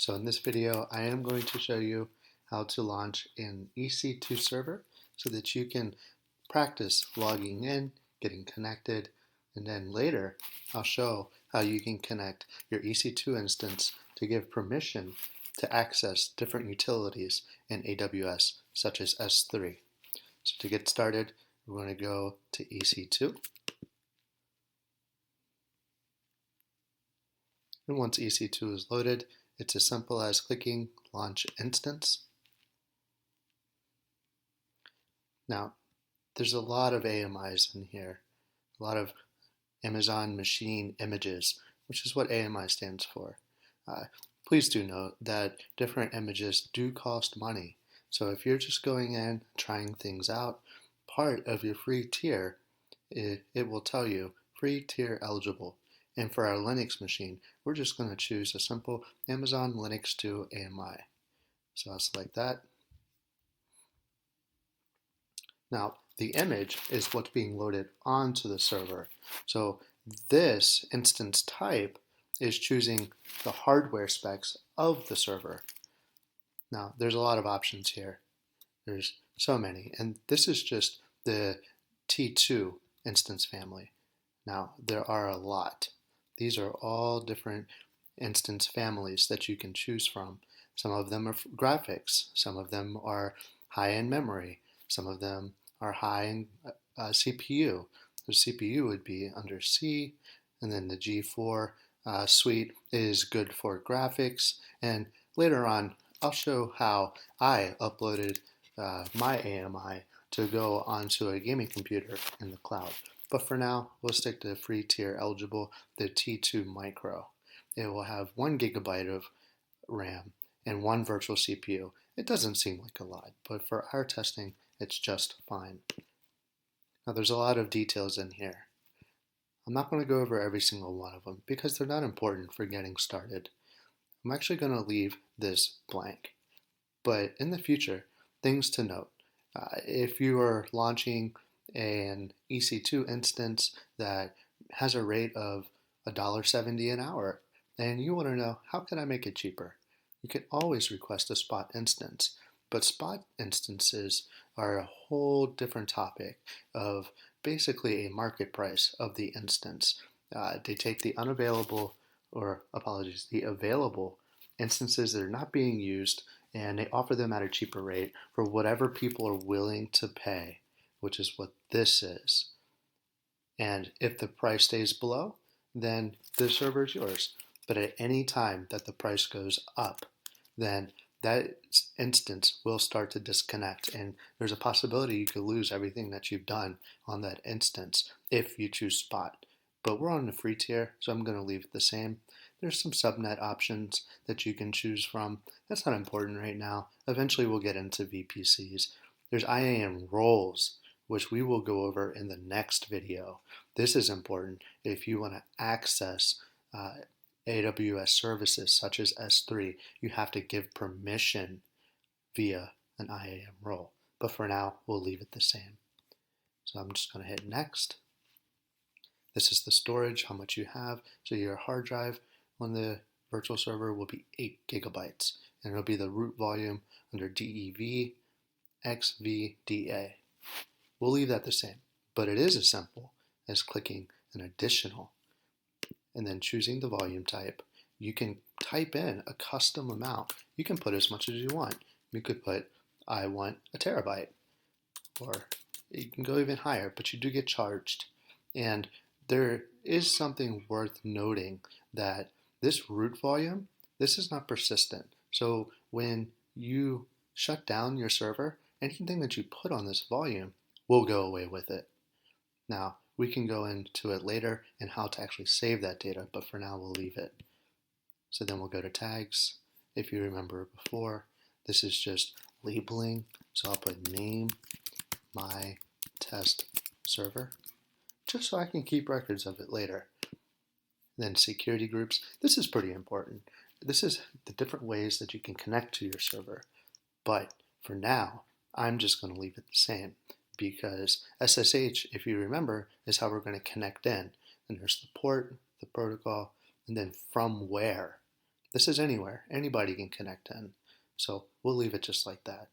So in this video, I am going to show you how to launch an EC2 server so that you can practice logging in, getting connected, and then later I'll show how you can connect your EC2 instance to give permission to access different utilities in AWS, such as S3. So to get started, we're going to go to EC2. And once EC2 is loaded, it's as simple as clicking Launch Instance. Now, there's a lot of AMIs in here, a lot of Amazon Machine Images, which is what AMI stands for. Please do note that different images do cost money. So if you're just going in, trying things out, part of your free tier, it will tell you free tier eligible. And for our Linux machine, we're just going to choose a simple Amazon Linux 2 AMI. So I'll select that. Now, the image is what's being loaded onto the server. So this instance type is choosing the hardware specs of the server. Now, there's a lot of options here. There's so many, and this is just the T2 instance family. Now, there are a lot. These are all different instance families that you can choose from. Some of them are graphics, some of them are high in memory, some of them are high in CPU. The CPU would be under C, and then the G4 suite is good for graphics. And later on, I'll show how I uploaded my AMI to go onto a gaming computer in the cloud. But for now, we'll stick to the free tier eligible, the T2 Micro. It will have 1 gigabyte of RAM and 1 virtual CPU. It doesn't seem like a lot, but for our testing, it's just fine. Now there's a lot of details in here. I'm not going to go over every single one of them because they're not important for getting started. I'm actually going to leave this blank. But in the future, things to note. If you are launching an EC2 instance that has a rate of $1.70 an hour, and you want to know, how can I make it cheaper? You can always request a spot instance, but spot instances are a whole different topic of basically a market price of the instance. They take the the available instances that are not being used, and they offer them at a cheaper rate for whatever people are willing to pay, which is what this is. And if the price stays below, then the server is yours. But at any time that the price goes up, then that instance will start to disconnect, and there's a possibility you could lose everything that you've done on that instance if you choose spot. But we're on the free tier, so I'm going to leave it the same. There's some subnet options that you can choose from. That's not important right now. Eventually we'll get into VPCs. There's IAM roles, which we will go over in the next video. This is important if you want to access AWS services such as S3. You have to give permission via an IAM role. But for now, we'll leave it the same. So I'm just going to hit next. This is the storage, how much you have. So your hard drive on the virtual server will be 8 gigabytes. And it'll be the root volume under DEV XVDA. We'll leave that the same, but it is as simple as clicking an additional and then choosing the volume type. You can type in a custom amount. You can put as much as you want. You could put, I want a terabyte, or you can go even higher, but you do get charged. And there is something worth noting that this root volume, this is not persistent. So when you shut down your server, anything that you put on this volume will go away with it. Now, we can go into it later and how to actually save that data, but for now we'll leave it. So then we'll go to tags. If you remember before, this is just labeling. So I'll put name my test server, just so I can keep records of it later. Then security groups. This is pretty important. This is the different ways that you can connect to your server. But for now, I'm just going to leave it the same, because SSH, if you remember, is how we're going to connect in. And there's the port, the protocol, and then from where. This is anywhere. Anybody can connect in. So we'll leave it just like that.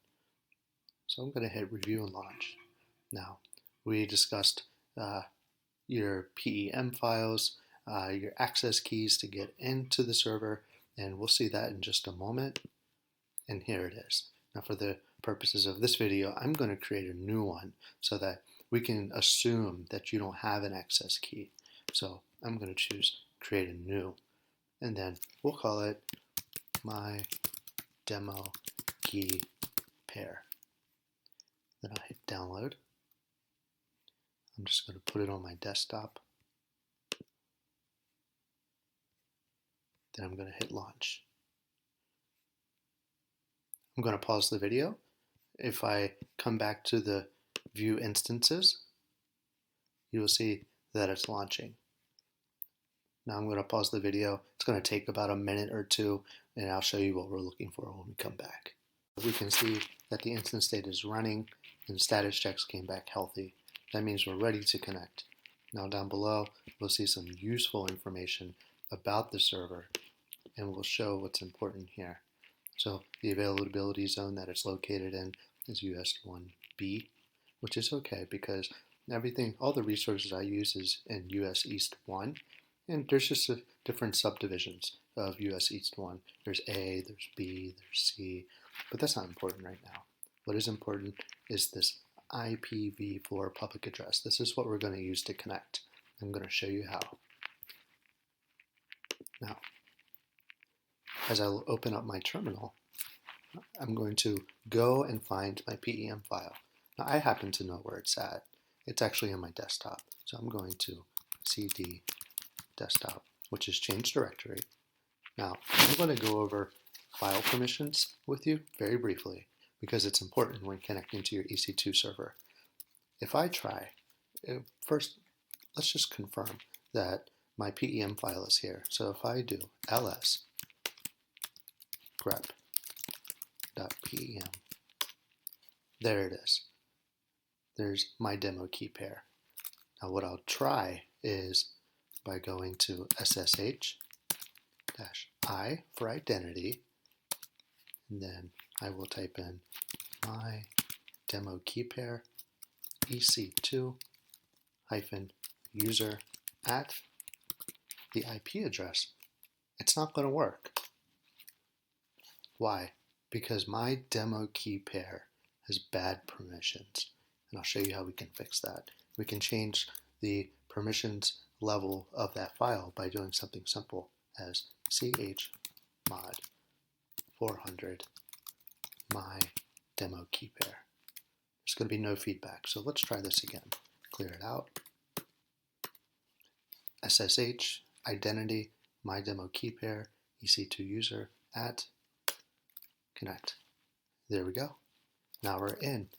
So I'm going to hit review and launch. Now, we discussed your PEM files, your access keys to get into the server, and we'll see that in just a moment. And here it is. Now for the purposes of this video, I'm going to create a new one so that we can assume that you don't have an access key. So I'm going to choose create a new, and then we'll call it my demo key pair. Then I'll hit download. I'm just going to put it on my desktop. Then I'm going to hit launch. I'm going to pause the video. If I come back to the view instances, you will see that it's launching. Now I'm going to pause the video. It's going to take about a minute or two, and I'll show you what we're looking for when we come back. We can see that the instance state is running and status checks came back healthy. That means we're ready to connect. Now down below, we'll see some useful information about the server, and we'll show what's important here. So the availability zone that it's located in is US 1B, which is okay because all the resources I use is in US East 1, and there's just different subdivisions of US East 1. There's A, there's B, there's C, but that's not important right now. What is important is this IPv4 public address. This is what we're going to use to connect. I'm going to show you how. Now, as I open up my terminal, I'm going to go and find my PEM file. Now, I happen to know where it's at. It's actually on my desktop. So I'm going to cd desktop, which is change directory. Now, I'm going to go over file permissions with you very briefly because it's important when connecting to your EC2 server. If I try, first, let's just confirm that my PEM file is here. So if I do ls grep.pem, there it is. There's my demo key pair. Now what I'll try is by going to ssh-i for identity, and then I will type in my demo key pair EC2 -user at the IP address. It's not going to work. Why? Because my demo key pair has bad permissions, and I'll show you how we can fix that. We can change the permissions level of that file by doing something simple as chmod 400 my demo key pair. There's going to be no feedback, so let's try this again. Clear it out. SSH identity my demo key pair EC2 user at connect. There we go. Now we're in.